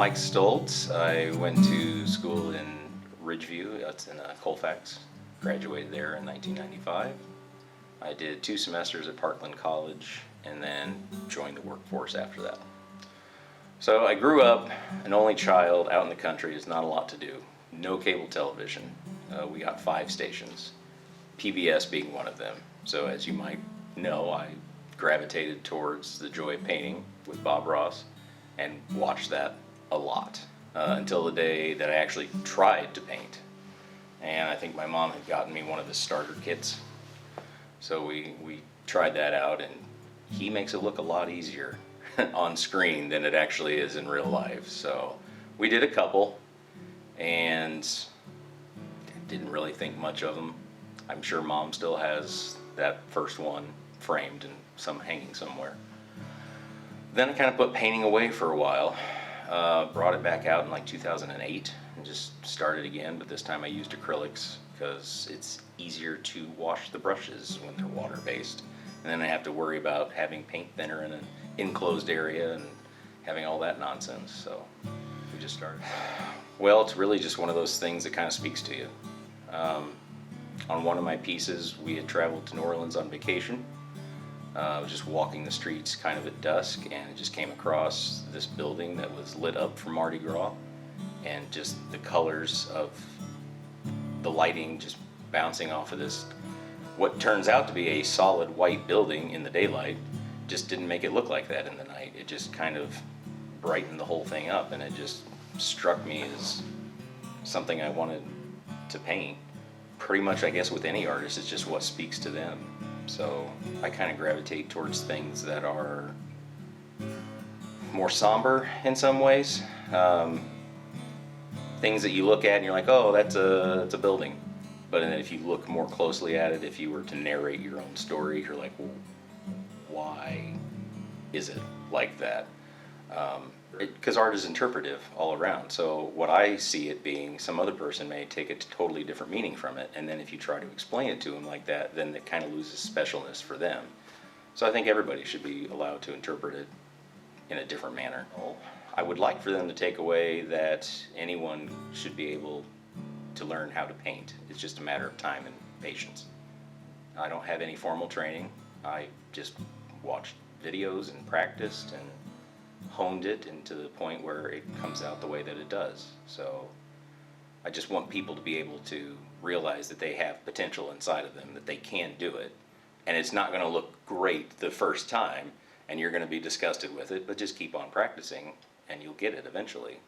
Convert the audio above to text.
Mike Stoltz. I went to school in Ridgeview, that's in Colfax. Graduated there in 1995. I did 2 semesters at Parkland College and then joined the workforce after that. So I grew up an only child out in the country. There's not a lot to do. No cable television. We got 5 stations, PBS being one of them. So as you might know, I gravitated towards the joy of painting with Bob Ross and watched that a lot until the day that I actually tried to paint. And I think my mom had gotten me one of the starter kits. So we tried that out, and he makes it look a lot easier on screen than it actually is in real life. So we did a couple and didn't really think much of them. I'm sure Mom still has that first one framed and some hanging somewhere. Then I kind of put painting away for a while, brought it back out in like 2008 and just started again, but this time I used acrylics because it's easier to wash the brushes when they're water-based. And then I have to worry about having paint thinner in an enclosed area and having all that nonsense, so we just started. Well, it's really just one of those things that kind of speaks to you. On one of my pieces, we had traveled to New Orleans on vacation. I was just walking the streets kind of at dusk and just came across this building that was lit up for Mardi Gras, and just the colors of the lighting just bouncing off of this, what turns out to be a solid white building in the daylight, just didn't make it look like that in the night. It just kind of brightened the whole thing up, and it just struck me as something I wanted to paint. Pretty much, I guess, with any artist, it's just what speaks to them. So I kind of gravitate towards things that are more somber in some ways. Things that you look at and you're like, oh, that's a building. But then if you look more closely at it, if you were to narrate your own story, you're like, well, why is it like that? Because art is interpretive all around. So what I see it being, some other person may take a totally different meaning from it, and then if you try to explain it to them like that, then it kind of loses specialness for them. So I think everybody should be allowed to interpret it in a different manner. I would like for them to take away that anyone should be able to learn how to paint. It's just a matter of time and patience. I don't have any formal training. I just watched videos and practiced and honed it into the point where it comes out the way that it does. So I just want people to be able to realize that they have potential inside of them, that they can do it. And it's not going to look great the first time, and you're going to be disgusted with it, but just keep on practicing and you'll get it eventually.